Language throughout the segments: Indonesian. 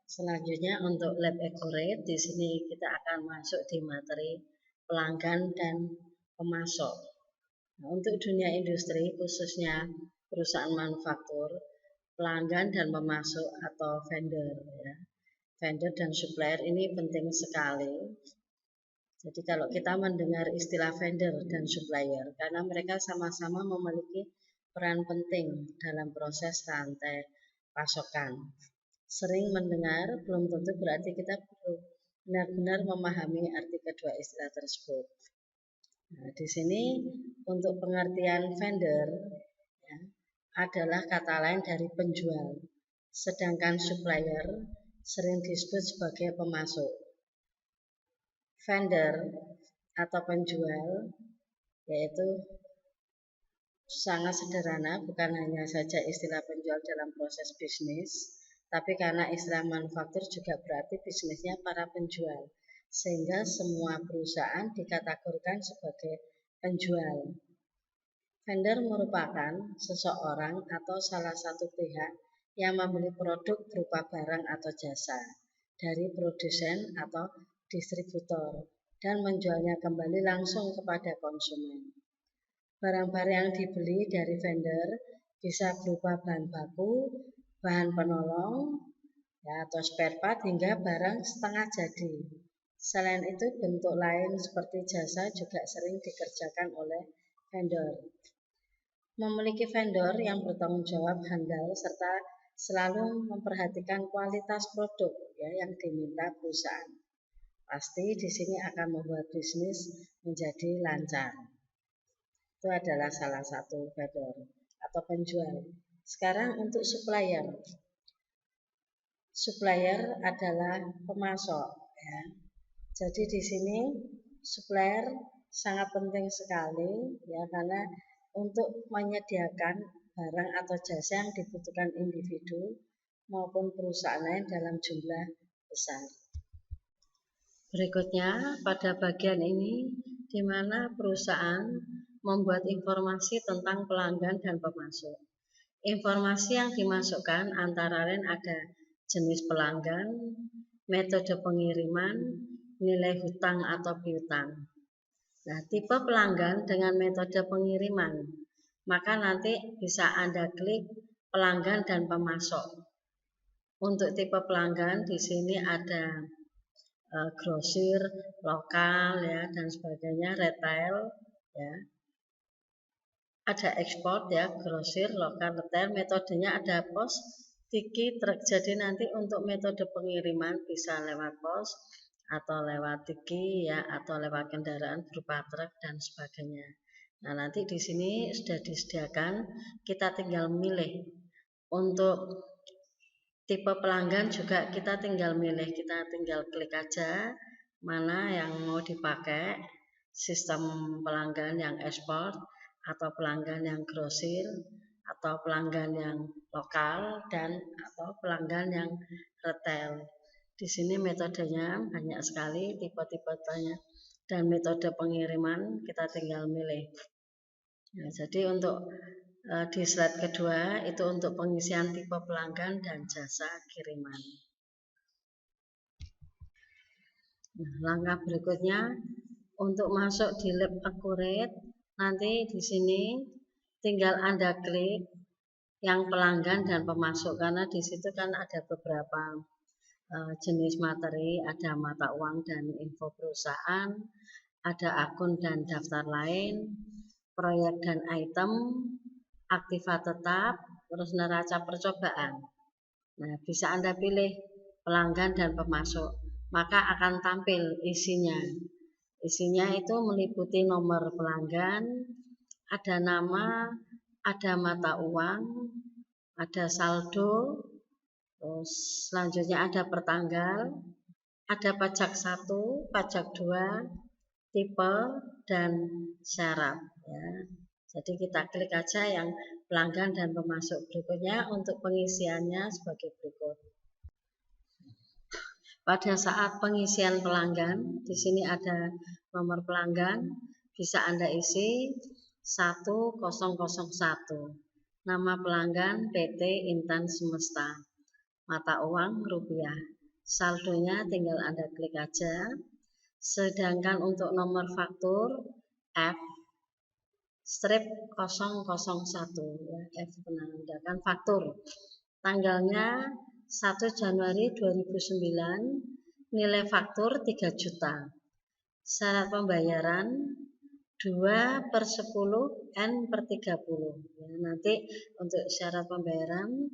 Selanjutnya untuk lab accurate, di sini kita akan masuk di materi pelanggan dan pemasok. Nah, untuk dunia industri khususnya perusahaan manufaktur, pelanggan dan pemasok atau vendor ya. Vendor dan supplier ini penting sekali. Jadi kalau kita mendengar istilah vendor dan supplier, karena mereka sama-sama memiliki peran penting dalam proses rantai pasokan. Sering mendengar, belum tentu berarti kita perlu benar-benar memahami arti kedua istilah tersebut. Nah, di sini untuk pengertian vendor ya, adalah kata lain dari penjual, sedangkan supplier sering disebut sebagai pemasok. Vendor atau penjual yaitu sangat sederhana, bukan hanya saja istilah penjual dalam proses bisnis, tapi karena istilah manufaktur juga berarti bisnisnya para penjual, sehingga semua perusahaan dikategorikan sebagai penjual. Vendor merupakan seseorang atau salah satu pihak yang membeli produk berupa barang atau jasa dari produsen atau distributor dan menjualnya kembali langsung kepada konsumen. Barang-barang yang dibeli dari vendor bisa berupa bahan baku, bahan penolong, ya, atau spare part hingga barang setengah jadi. Selain itu, bentuk lain seperti jasa juga sering dikerjakan oleh vendor. Memiliki vendor yang bertanggung jawab handal serta selalu memperhatikan kualitas produk ya, yang diminta perusahaan. Pasti di sini akan membuat bisnis menjadi lancar. Itu adalah salah satu vendor atau penjual. Sekarang untuk supplier. Supplier adalah pemasok ya. Jadi di sini supplier sangat penting sekali ya, karena untuk menyediakan barang atau jasa yang dibutuhkan individu maupun perusahaan lain dalam jumlah besar. Berikutnya pada bagian ini di mana perusahaan membuat informasi tentang pelanggan dan pemasok. Informasi yang dimasukkan antara lain ada jenis pelanggan, metode pengiriman, nilai hutang atau piutang. Nah, tipe pelanggan dengan metode pengiriman, maka nanti bisa Anda klik pelanggan dan pemasok. Untuk tipe pelanggan di sini ada grosir, lokal ya dan sebagainya, retail ya. Ada ekspor ya, grosir, lokal, retail, metodenya ada pos, tiki, truk. Jadi nanti untuk metode pengiriman bisa lewat pos atau lewat tiki ya, atau lewat kendaraan berupa truk dan sebagainya. Nah, nanti di sini sudah disediakan, kita tinggal milih. Untuk tipe pelanggan juga kita tinggal milih, kita tinggal klik aja mana yang mau dipakai, sistem pelanggan yang ekspor atau pelanggan yang grosir atau pelanggan yang lokal dan atau pelanggan yang retail. Di sini metodenya banyak sekali, tipe-tipenya dan metode pengiriman kita tinggal milih. Nah, jadi untuk di slide kedua itu untuk pengisian tipe pelanggan dan jasa kiriman. Nah, langkah berikutnya untuk masuk di lab accurate, nanti di sini tinggal Anda klik yang pelanggan dan pemasok, karena di situ kan ada beberapa jenis materi, ada mata uang dan info perusahaan, ada akun dan daftar lain, proyek dan item, aktiva tetap, terus neraca percobaan. Nah, bisa Anda pilih pelanggan dan pemasok, maka akan tampil isinya. Isinya itu meliputi nomor pelanggan, ada nama, ada mata uang, ada saldo, terus selanjutnya ada pertanggal, ada pajak 1, pajak 2, tipe, dan syarat ya. Jadi kita klik aja yang pelanggan dan pemasok. Berikutnya untuk pengisiannya sebagai berikut. Pada saat pengisian pelanggan, di sini ada nomor pelanggan, bisa Anda isi 1001. Nama pelanggan PT Intan Semesta, mata uang rupiah. saldonya tinggal Anda klik aja. Sedangkan untuk nomor faktur F strip 001 ya, F menandakan faktur. Tanggalnya 1 Januari 2009, nilai faktur 3 juta. Syarat pembayaran 2/10 N/30. Ya, nanti untuk syarat pembayaran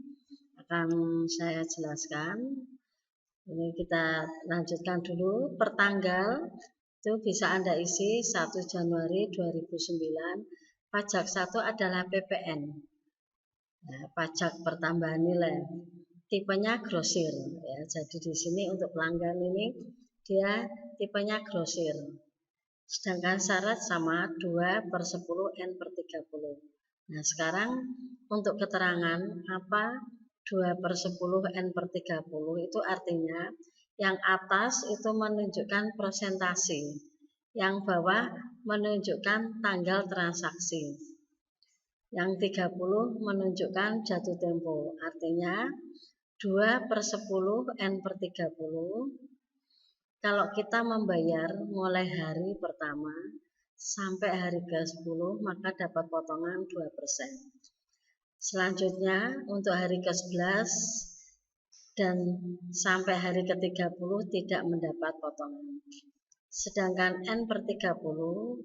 akan saya jelaskan. Ini kita lanjutkan dulu. Pertanggal itu bisa Anda isi 1 Januari 2009. Pajak 1 adalah PPN. Ya, pajak pertambahan nilai. Tipenya grosir. Ya, jadi di sini untuk pelanggan ini dia tipenya grosir. Sedangkan syarat sama 2/10 N/30. Nah, sekarang untuk keterangan apa 2/10 N/30 itu artinya yang atas itu menunjukkan persentase, yang bawah menunjukkan tanggal transaksi, yang 30 menunjukkan jatuh tempo, artinya 2/10 N/30. Kalau kita membayar mulai hari pertama sampai hari ke-10 maka dapat potongan 2%. Selanjutnya untuk hari ke-11 dan sampai hari ke-30 tidak mendapat potongan. Sedangkan N/30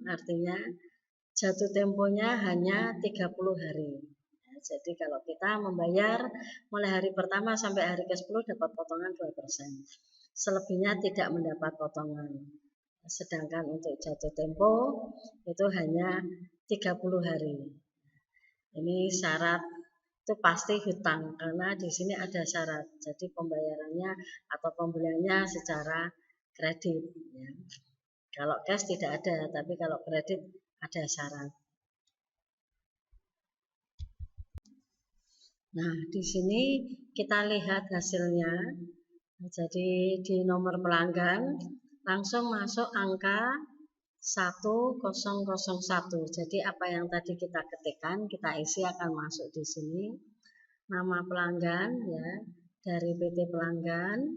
artinya jatuh temponya hanya 30 hari. Jadi kalau kita membayar mulai hari pertama sampai hari ke-10 dapat potongan 2%. Selebihnya tidak mendapat potongan. Sedangkan untuk jatuh tempo itu hanya 30 hari. Ini syarat itu pasti hutang karena di sini ada syarat. Jadi pembayarannya atau pembeliannya secara kredit. Ya. Kalau cash tidak ada, tapi kalau kredit ada syarat. Nah, di sini kita lihat hasilnya. Jadi di nomor pelanggan langsung masuk angka 1001. Jadi apa yang tadi kita ketikkan, kita isi akan masuk di sini. Nama pelanggan ya dari PT Pelanggan.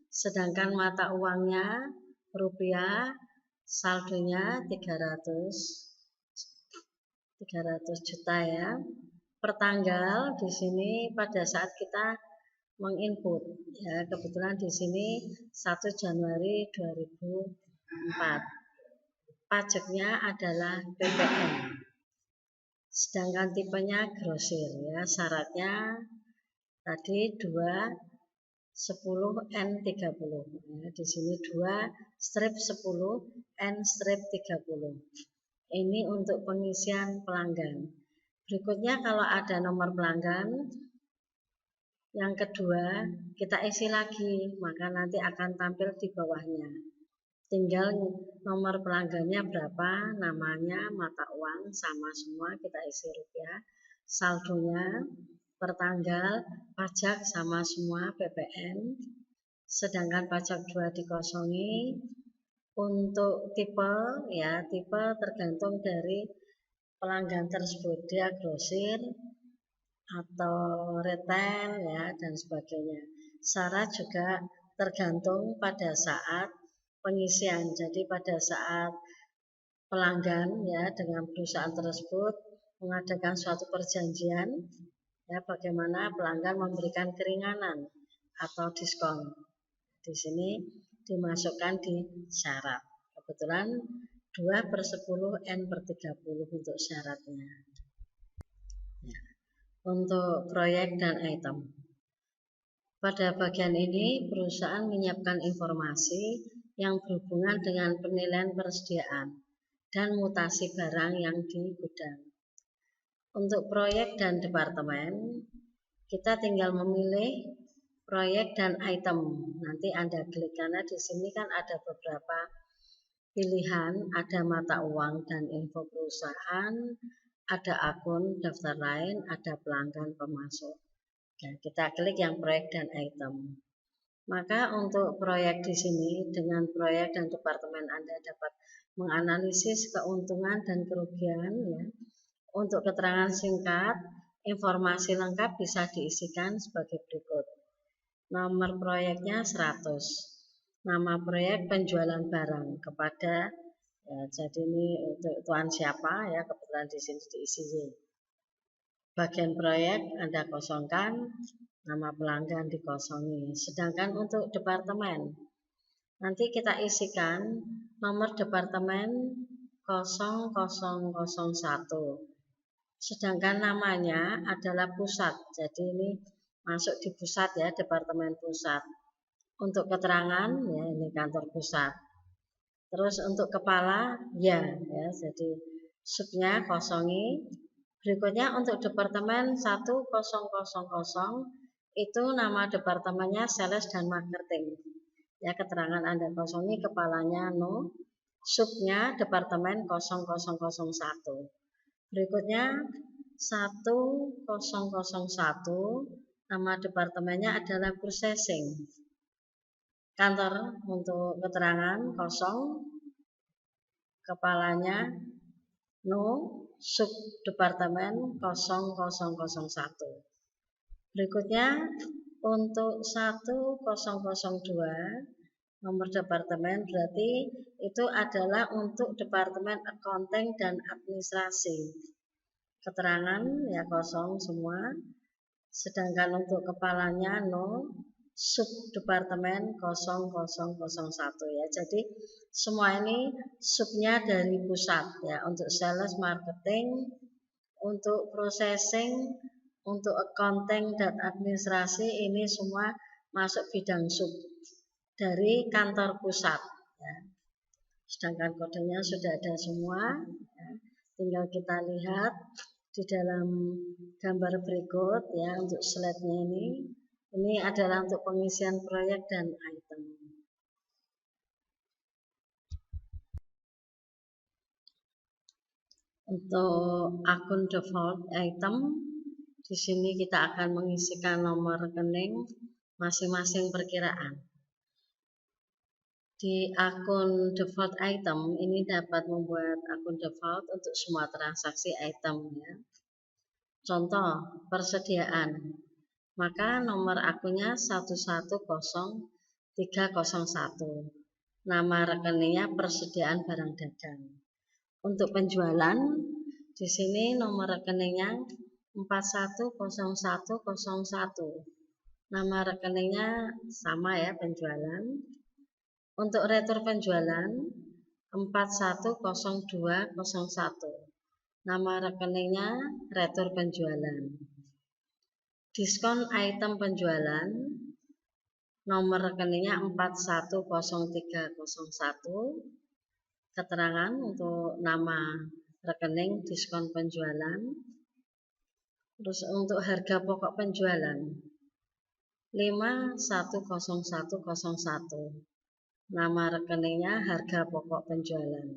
Sedangkan mata uangnya rupiah, saldonya 300 juta ya. Pertanggal di sini pada saat kita menginput ya, kebetulan di sini 1 Januari 2004. Pajaknya adalah PPN. Sedangkan tipenya grosir ya, syaratnya tadi 2/10 N/30. Ya, di sini 2/10 N/30. Ini untuk pengisian pelanggan. Berikutnya kalau ada nomor pelanggan yang kedua, kita isi lagi, maka nanti akan tampil di bawahnya. Tinggal nomor pelanggannya berapa, namanya, mata uang, sama semua, kita isi rupiah. Saldonya, pertanggal, pajak sama semua, PPN. Sedangkan pajak 2 dikosongi. Untuk tipe, ya tipe tergantung dari pelanggan tersebut, dia grosir atau retail ya dan sebagainya. Syarat juga tergantung pada saat pengisian. Jadi pada saat pelanggan ya dengan perusahaan tersebut mengadakan suatu perjanjian ya bagaimana pelanggan memberikan keringanan atau diskon. Di sini dimasukkan di syarat. Kebetulan 2/10 N/30 untuk syaratnya. Ya. Untuk proyek dan item. Pada bagian ini, perusahaan menyiapkan informasi yang berhubungan dengan penilaian persediaan dan mutasi barang yang di gudang. Untuk proyek dan departemen, kita tinggal memilih proyek dan item. Nanti Anda klik karena di sini kan ada beberapa pilihan, ada mata uang dan info perusahaan, ada akun, daftar lain, ada pelanggan pemasok. Nah, kita klik yang proyek dan item. Maka untuk proyek di sini dengan proyek dan departemen Anda dapat menganalisis keuntungan dan kerugian ya. Untuk keterangan singkat, informasi lengkap bisa diisikan sebagai berikut. nomor proyeknya 100, nama proyek penjualan barang kepada, ya, jadi ini untuk tuan siapa ya, kebetulan di sini diisi Y. Bagian proyek Anda kosongkan, nama pelanggan dikosongi. Sedangkan untuk departemen, nanti kita isikan nomor departemen 0001. Sedangkan namanya adalah pusat. Jadi ini masuk di pusat ya, departemen pusat. Untuk keterangan ya, ini kantor pusat. Terus untuk kepala ya, jadi subnya kosongi. Berikutnya untuk departemen 1000 itu nama departemennya sales dan marketing. Ya, keterangan Anda kosongi, kepalanya no, subnya departemen 0001. Berikutnya 1001, nama departemennya adalah processing. Kantor untuk keterangan kosong, kepalanya no, sub departemen 0001. Berikutnya untuk 1002, nomor departemen berarti itu adalah untuk departemen accounting dan administrasi. Keterangan ya kosong semua. Sedangkan untuk kepalanya no, sub departemen 0001 ya. Jadi semua ini subnya dari pusat ya, untuk sales marketing, untuk processing, untuk accounting dan administrasi, ini semua masuk bidang sub dari kantor pusat ya. Sedangkan kodenya sudah ada semua ya. Tinggal kita lihat di dalam gambar berikut ya, untuk slide-nya ini adalah untuk pengisian proyek dan item. Untuk akun default item, di sini kita akan mengisikan nomor rekening masing-masing perkiraan. Di akun default item ini dapat membuat akun default untuk semua transaksi item ya. Contoh persediaan, maka nomor akunnya 110301. Nama rekeningnya persediaan barang dagang. Untuk penjualan, di sini nomor rekeningnya 410101. Nama rekeningnya sama ya, penjualan. Untuk retur penjualan 410201. Nama rekeningnya retur penjualan. Diskon item penjualan, nomor rekeningnya 410301. Keterangan untuk nama rekening diskon penjualan. Terus untuk harga pokok penjualan 510101. Nama rekeningnya harga pokok penjualan.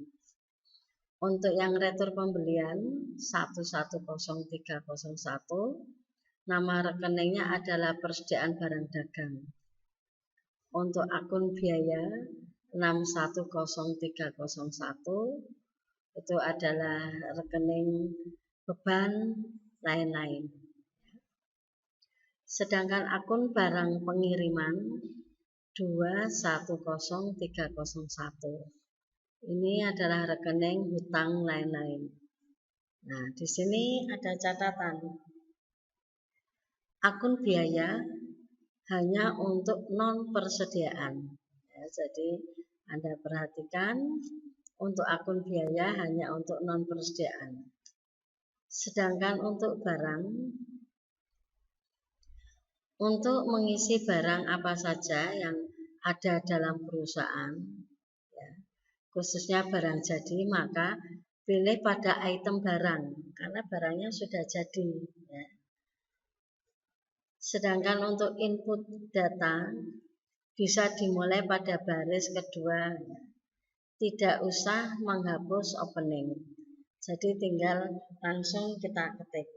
Untuk yang retur pembelian 110301, nama rekeningnya adalah persediaan barang dagang. Untuk akun biaya 610301, itu adalah rekening beban lain-lain. Sedangkan akun barang pengiriman 210301, ini adalah rekening hutang lain-lain. Nah, di sini ada catatan. Akun biaya hanya untuk non persediaan. Ya, jadi Anda perhatikan, untuk akun biaya hanya untuk non persediaan. Sedangkan untuk barang, untuk mengisi barang apa saja yang ada dalam perusahaan, ya, khususnya barang jadi, maka pilih pada item barang karena barangnya sudah jadi ya. Sedangkan untuk input data bisa dimulai pada baris kedua ya. Tidak usah menghapus opening, jadi tinggal langsung kita ketik.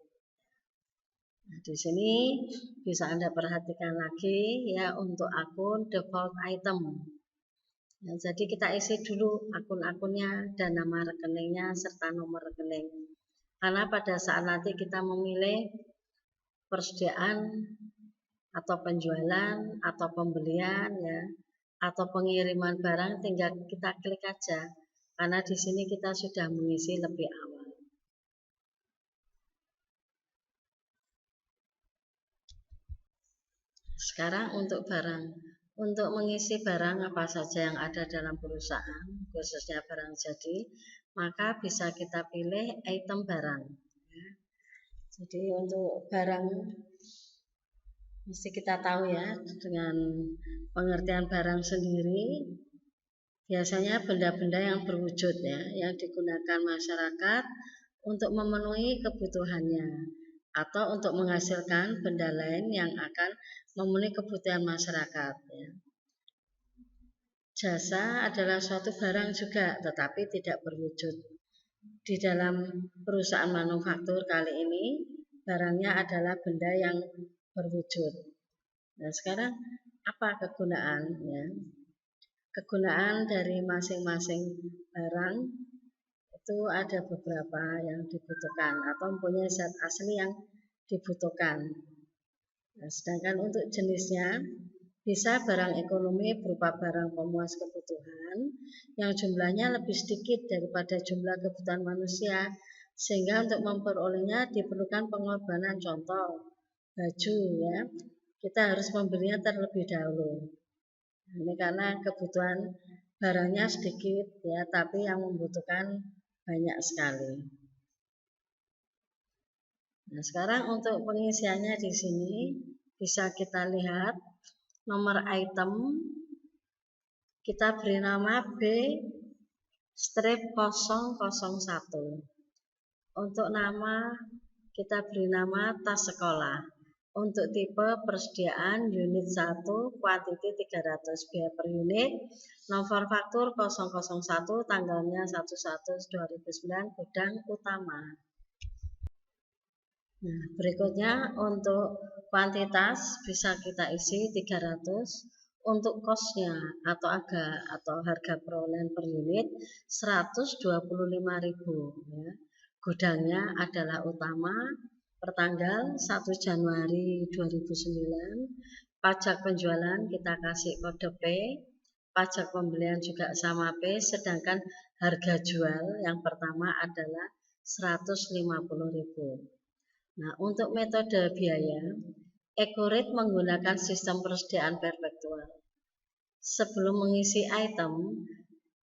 Nah, di sini bisa Anda perhatikan lagi ya, untuk akun default item. Nah, jadi kita isi dulu akun-akunnya dan nama rekeningnya serta nomor rekening. Karena pada saat nanti kita memilih persediaan atau penjualan, atau pembelian ya, atau pengiriman barang, tinggal kita klik aja. Karena di sini kita sudah mengisi lebih awal. Sekarang untuk barang. Untuk mengisi barang apa saja yang ada dalam perusahaan, khususnya barang jadi, maka bisa kita pilih item barang. Jadi untuk barang mesti kita tahu ya, dengan pengertian barang sendiri, biasanya benda-benda yang berwujud ya, yang digunakan masyarakat untuk memenuhi kebutuhannya atau untuk menghasilkan benda lain yang akan memenuhi kebutuhan masyarakat ya. Jasa adalah suatu barang juga tetapi tidak berwujud. Di dalam perusahaan manufaktur kali ini barangnya adalah benda yang berwujud. Nah, sekarang apa kegunaan ya? Kegunaan dari masing-masing barang itu ada beberapa yang dibutuhkan atau mempunyai zat asli yang dibutuhkan. Nah, sedangkan untuk jenisnya bisa barang ekonomi berupa barang pemuas kebutuhan yang jumlahnya lebih sedikit daripada jumlah kebutuhan manusia, sehingga untuk memperolehnya diperlukan pengorbanan. Contoh baju ya, kita harus membelinya terlebih dahulu. Ini karena kebutuhan barangnya sedikit ya, tapi yang membutuhkan banyak sekali. Nah, sekarang untuk pengisiannya di sini bisa kita lihat nomor item, kita beri nama B-001. Untuk nama kita beri nama tas sekolah. Untuk tipe persediaan unit 1, kuantiti 300, biaya per unit, nomor faktur 001, tanggalnya 1/1/2009, gudang utama. Nah, berikutnya untuk kuantitas bisa kita isi 300, untuk kosnya atau harga perolehan per unit 125.000 ya. Gudangnya adalah utama, pertanggal 1 Januari 2009, pajak penjualan kita kasih kode P, pajak pembelian juga sama P, sedangkan harga jual yang pertama adalah 150.000. Nah, untuk metode biaya, Ecorit menggunakan sistem persediaan perpetual. Sebelum mengisi item,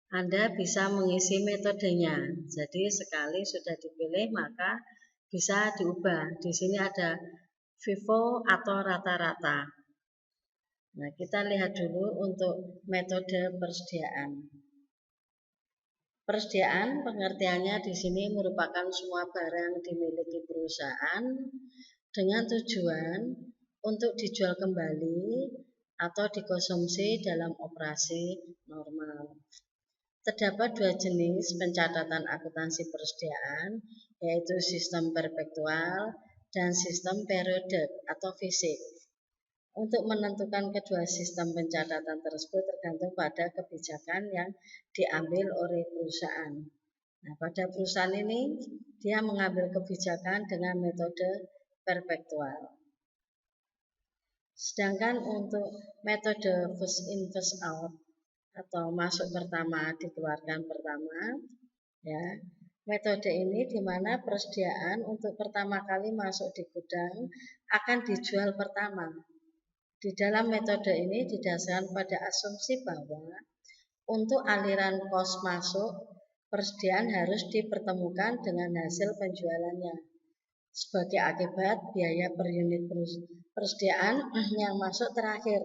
Anda bisa mengisi metodenya. Jadi sekali sudah dipilih maka bisa diubah. Di sini ada FIFO atau rata-rata. Nah, kita lihat dulu untuk metode persediaan. Persediaan pengertiannya di sini merupakan semua barang dimiliki perusahaan dengan tujuan untuk dijual kembali atau dikonsumsi dalam operasi normal. Terdapat dua jenis pencatatan akuntansi persediaan, yaitu sistem perpetual dan sistem periode atau fisik. Untuk menentukan kedua sistem pencatatan tersebut tergantung pada kebijakan yang diambil oleh perusahaan. Nah, pada perusahaan ini dia mengambil kebijakan dengan metode perpetual. Sedangkan untuk metode first in first out atau masuk pertama dikeluarkan pertama ya, metode ini di mana persediaan untuk pertama kali masuk di gudang akan dijual pertama. Di dalam metode ini didasarkan pada asumsi bahwa untuk aliran kos masuk, persediaan harus dipertemukan dengan hasil penjualannya. Sebagai akibat, biaya per unit persediaan yang masuk terakhir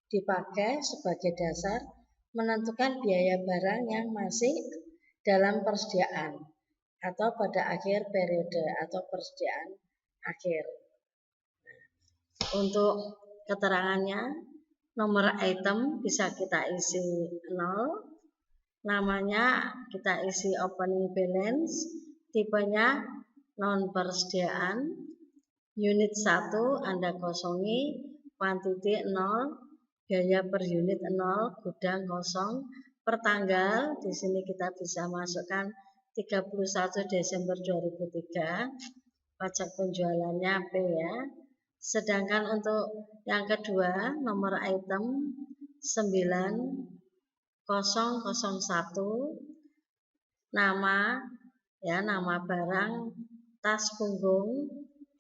dipakai sebagai dasar menentukan biaya barang yang masih dalam persediaan atau pada akhir periode atau persediaan akhir. Untuk keterangannya, nomor item bisa kita isi 0, namanya kita isi opening balance, tipenya non persediaan, unit 1 Anda kosongi, kuantiti 0, biaya per unit 0, gudang kosong, pertanggal di sini kita bisa masukkan 31 Desember 2003, pajak penjualannya P ya, Sedangkan untuk yang kedua, nomor item 9001, nama nama barang tas punggung,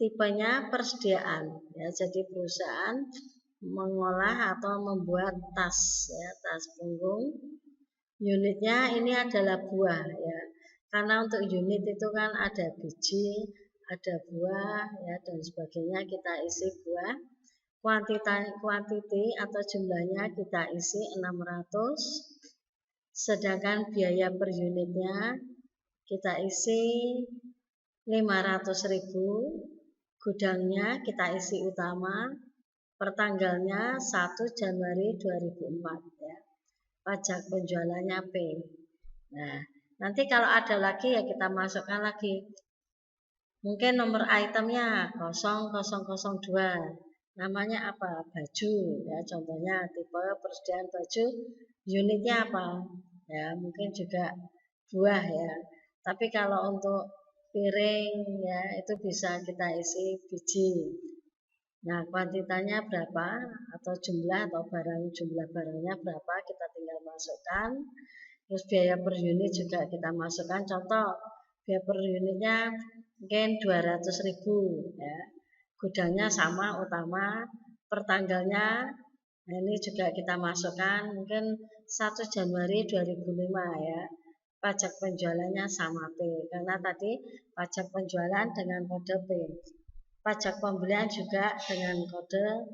tipenya persediaan ya. Jadi perusahaan mengolah atau membuat tas tas punggung. Unitnya ini adalah buah ya. Karena untuk unit itu kan ada biji, ada buah ya dan sebagainya, kita isi buah. Kuantiti atau jumlahnya kita isi 600. Sedangkan biaya per unitnya kita isi 500.000. Gudangnya kita isi utama. Pertanggalnya 1 Januari 2004 ya. Pajak penjualannya P. Nah, nanti kalau ada lagi ya kita masukkan lagi. Mungkin nomor itemnya 0002. Namanya apa? Baju ya, contohnya tipe persediaan baju. Unitnya apa? Ya, mungkin juga buah ya. Tapi kalau untuk piring ya itu bisa kita isi biji. Nah, kuantitanya berapa atau jumlah jumlah barangnya berapa kita tinggal masukkan. Terus biaya per unit juga kita masukkan. Contoh, biaya per unitnya mungkin 200.000 ya. Gudangnya sama utama, pertanggalnya ini juga kita masukkan mungkin 1 Januari 2005 ya. Pajak penjualannya sama P karena tadi pajak penjualan dengan kode P. Pajak pembelian juga dengan kode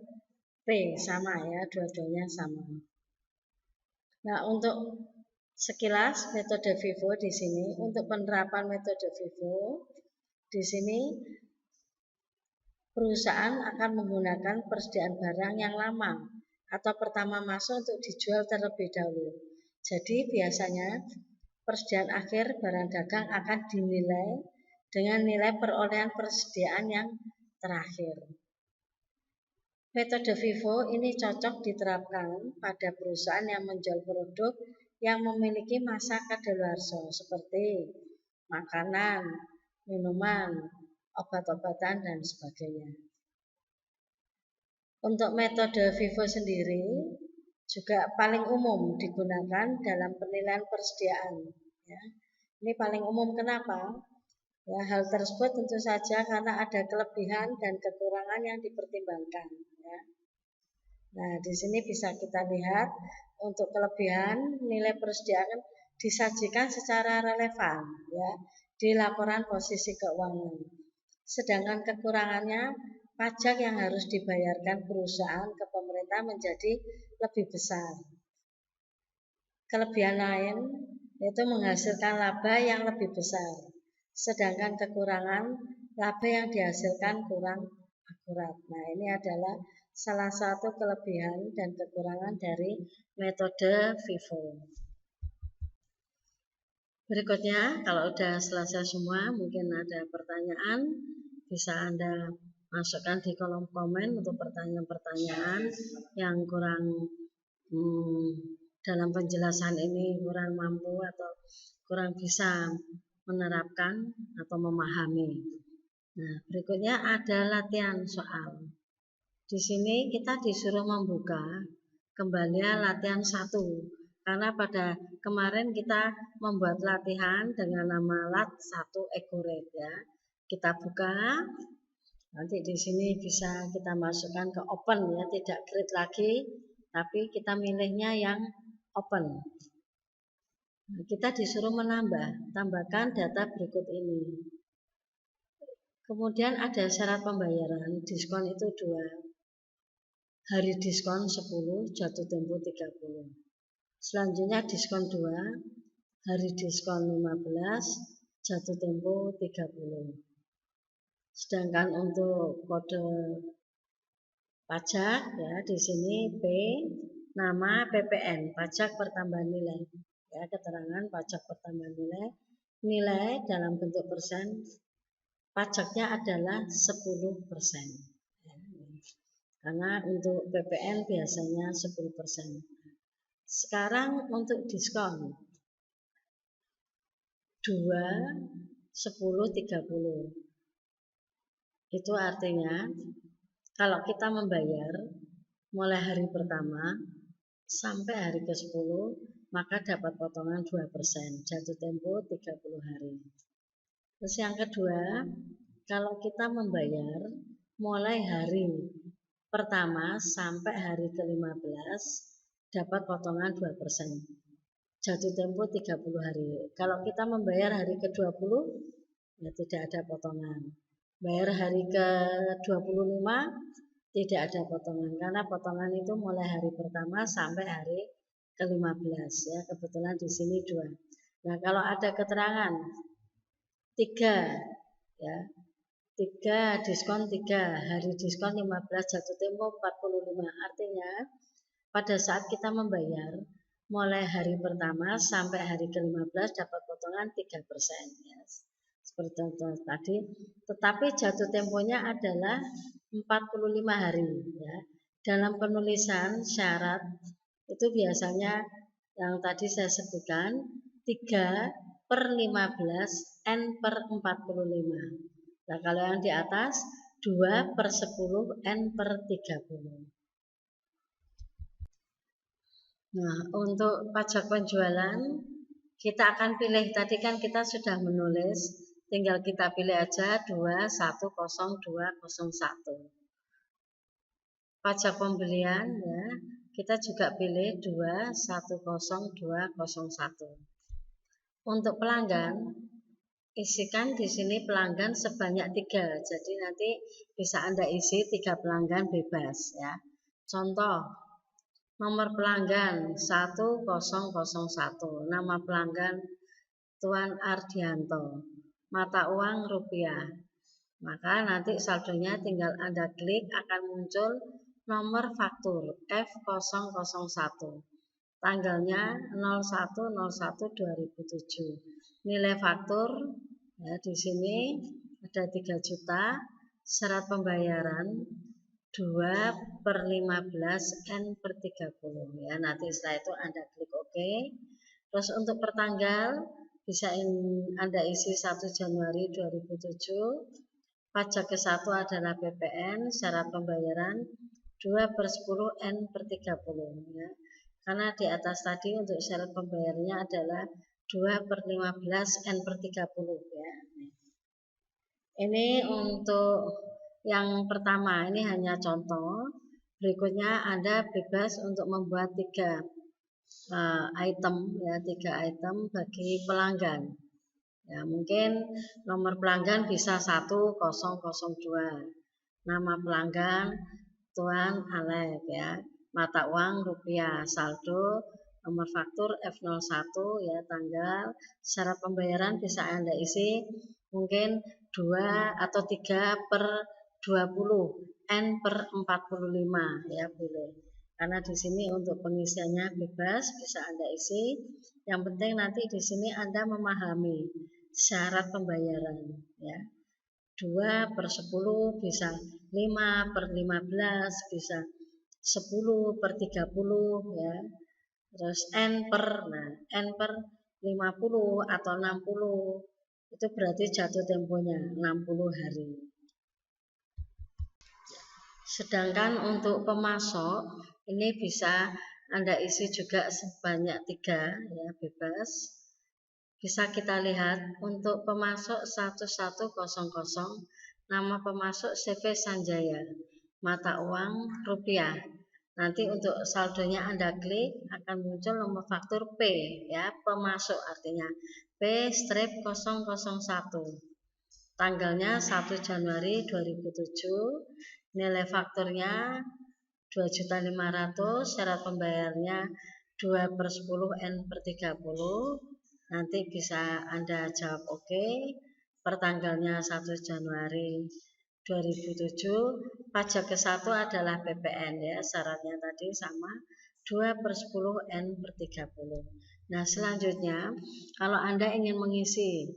P sama ya, dua-duanya sama. Nah, untuk sekilas metode FIFO di sini, untuk penerapan metode FIFO di sini perusahaan akan menggunakan persediaan barang yang lama atau pertama masuk untuk dijual terlebih dahulu. Jadi biasanya persediaan akhir barang dagang akan dinilai dengan nilai perolehan persediaan yang terakhir. Metode FIFO ini cocok diterapkan pada perusahaan yang menjual produk yang memiliki masa kadaluarsa seperti makanan, minuman, obat-obatan, dan sebagainya. Untuk metode FIFO sendiri juga paling umum digunakan dalam penilaian persediaan. Ya. Ini paling umum kenapa? Ya, hal tersebut tentu saja karena ada kelebihan dan kekurangan yang dipertimbangkan. Ya. Nah, di sini bisa kita lihat untuk kelebihan nilai persediaan disajikan secara relevan ya di laporan posisi keuangan. Sedangkan kekurangannya pajak yang harus dibayarkan perusahaan ke pemerintah menjadi lebih besar. Kelebihan lain yaitu menghasilkan laba yang lebih besar. Sedangkan kekurangan laba yang dihasilkan kurang akurat. Nah, ini adalah salah satu kelebihan dan kekurangan dari metode FIFO. Berikutnya, kalau sudah selesai semua, mungkin ada pertanyaan, bisa Anda masukkan di kolom komen untuk pertanyaan-pertanyaan yang kurang dalam penjelasan ini kurang mampu atau kurang bisa menerapkan atau memahami. Nah, berikutnya ada latihan soal. Di sini kita disuruh membuka kembali latihan 1 karena pada kemarin kita membuat latihan dengan nama lat 1 accurate ya. Kita buka, nanti di sini bisa kita masukkan ke open ya, tidak create lagi, tapi kita milihnya yang open. Nah, kita disuruh tambahkan data berikut ini. Kemudian ada syarat pembayaran, diskon itu 2. Hari diskon 10, jatuh tempo 30. Selanjutnya diskon 2, hari diskon 15, jatuh tempo 30. Sedangkan untuk kode pajak ya di sini P, nama PPN, pajak pertambahan nilai. Ya, keterangan pajak pertambahan nilai. Nilai dalam bentuk persen, pajaknya adalah 10%. Ya, karena untuk PPN biasanya 10%. Sekarang untuk diskon 2, 10, 30. Itu artinya Kalau kita membayar mulai hari pertama sampai hari ke-10, maka dapat potongan 2%, jatuh tempo 30 hari. Terus yang kedua, kalau kita membayar mulai hari pertama sampai hari ke-15, dapat potongan 2%, jatuh tempo 30 hari. Kalau kita membayar hari ke-20, ya tidak ada potongan. Bayar hari ke-25, tidak ada potongan, karena potongan itu mulai hari pertama sampai hari ke-15 ya. Kebetulan di sini 2. Nah, kalau ada keterangan 3 ya. 3 diskon 3, hari diskon 15, jatuh tempo 45. Artinya pada saat kita membayar mulai hari pertama sampai hari ke-15 dapat potongan 3% ya. Seperti contoh tadi, tetapi jatuh temponya adalah 45 hari ya. Dalam penulisan syarat itu biasanya yang tadi saya sebutkan 3/15 N per 45. Nah, kalau yang di atas 2/10 N per 30. Nah, untuk pajak penjualan kita akan pilih, tadi kan kita sudah menulis, tinggal kita pilih aja 210201. Pajak pembelian ya, kita juga pilih 210201. Untuk pelanggan, isikan di sini pelanggan sebanyak 3, jadi nanti bisa Anda isi 3 pelanggan bebas ya. Contoh, nomor pelanggan 1001, nama pelanggan Tuan Ardianto, mata uang rupiah. Maka nanti saldonya tinggal Anda klik, akan muncul nomor faktur F001. Tanggalnya 01/01/2007. Nilai faktur ya, di sini ada 3 juta, syarat pembayaran 2/15 N per 30 ya. Nanti setelah itu Anda klik OK. Terus untuk pertanggal bisa Anda isi 1 Januari 2007. Pajak ke-1 adalah PPN, syarat pembayaran 2/10 N per 30 ya. Karena di atas tadi untuk syarat pembayarannya adalah 2/15 N per 30 ya. Ini untuk yang pertama, ini hanya contoh. Berikutnya Anda bebas untuk membuat 3 item ya, 3 item bagi pelanggan. Ya, mungkin nomor pelanggan bisa 1002. Nama pelanggan Tuan Alek ya. Mata uang rupiah, saldo, nomor faktur F01 ya, tanggal, syarat pembayaran bisa Anda isi mungkin 2 atau 3/20 N per 45 ya, boleh. Karena di sini untuk pengisiannya bebas, bisa Anda isi. Yang penting nanti di sini Anda memahami syarat pembayaran ya. 2/10 bisa 5/15, bisa 10/30 ya. Terus N per 50 atau 60 itu berarti jatuh temponya 60 hari. Sedangkan untuk pemasok ini bisa Anda isi juga sebanyak 3 ya, bebas. Bisa kita lihat untuk pemasok 1100, nama pemasok CV Sanjaya, mata uang rupiah. Nanti untuk saldonya Anda klik, akan muncul nomor faktur P ya, pemasok artinya P-001. Tanggalnya 1 Januari 2007, nilai fakturnya 2.500.000, syarat pembayarnya 2/10 N per 30. Nanti bisa Anda jawab OK. Pertanggalnya 1 Januari 2007. Pajak ke-1 adalah PPN ya, syaratnya tadi sama 2/10 N per 30. Nah, selanjutnya kalau Anda ingin mengisi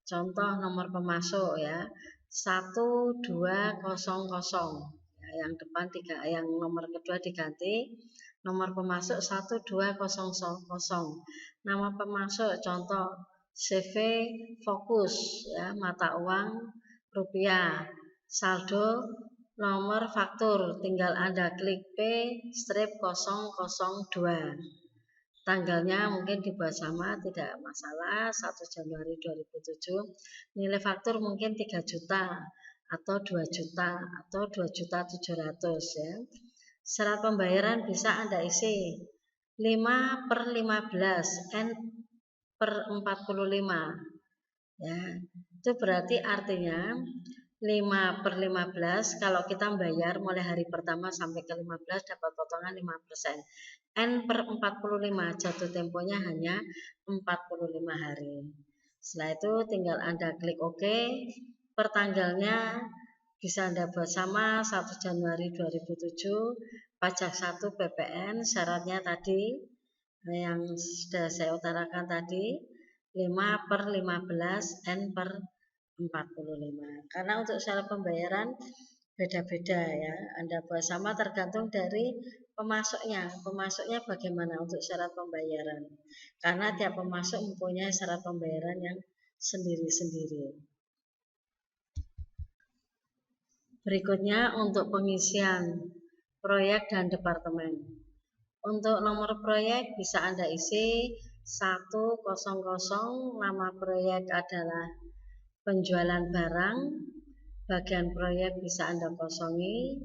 contoh nomor pemasok ya, 1200 ya, yang depan 3, yang nomor kedua diganti nomor pemasok 1200. Nama pemasok contoh CV Fokus ya, mata uang rupiah, saldo Nomor faktur, tinggal Anda klik P-002. Tanggalnya mungkin dibuat sama, tidak masalah, 1 Januari 2007. Nilai faktur mungkin 3 juta atau 2 juta atau 2.700.000 ya. Syarat pembayaran bisa Anda isi 5/15 N/45 ya. Itu berarti artinya 5/15 kalau kita bayar mulai hari pertama sampai ke 15 dapat potongan 5%. N/45 jatuh temponya hanya 45 hari. Setelah itu tinggal Anda klik OK. Pertanggalnya bisa Anda buat sama 1 Januari 2007. Pajak 1 PPN, syaratnya tadi yang sudah saya utarakan tadi 5/15 N/45. Karena untuk syarat pembayaran beda-beda ya. Anda buat sama tergantung dari pemasoknya. Pemasoknya bagaimana untuk syarat pembayaran. Karena tiap pemasok mempunyai syarat pembayaran yang sendiri-sendiri. Berikutnya untuk pengisian proyek dan departemen. Untuk nomor proyek bisa Anda isi 100, nama proyek adalah penjualan barang, bagian proyek bisa Anda kosongi.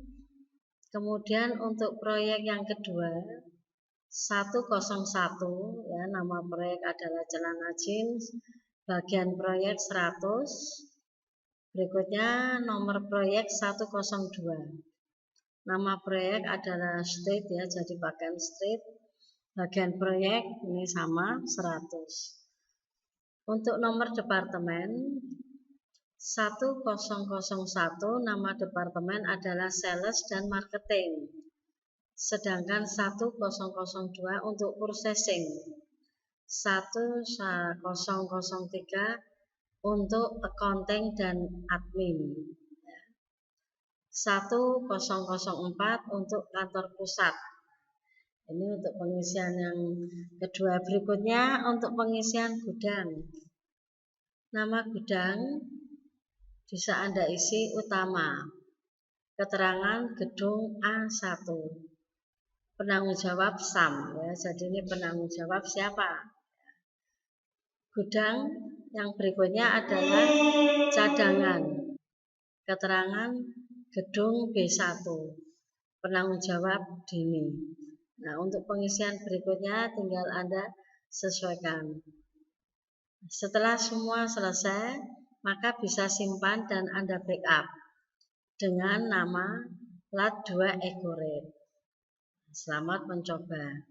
Kemudian untuk proyek yang kedua 101 ya, nama proyek adalah celana jeans, bagian proyek 100. Berikutnya nomor proyek 102. Nama proyek adalah street ya, jadi bagian street. Bagian proyek ini sama 100. Untuk nomor departemen 1001, nama departemen adalah sales dan marketing. Sedangkan 1002 untuk processing. 1003 untuk accounting dan admin. 1004 untuk kantor pusat. Ini untuk pengisian yang kedua. Berikutnya untuk pengisian gudang. Nama gudang bisa Anda isi utama. Keterangan gedung A1. Penanggung jawab SAM ya. Jadi ini penanggung jawab siapa? Gudang yang berikutnya adalah cadangan. Keterangan gedung B1. Penanggung jawab Dini. Nah, untuk pengisian berikutnya tinggal Anda sesuaikan. Setelah semua selesai, maka bisa simpan dan Anda backup dengan nama Lat 2 Ecoret. Selamat mencoba.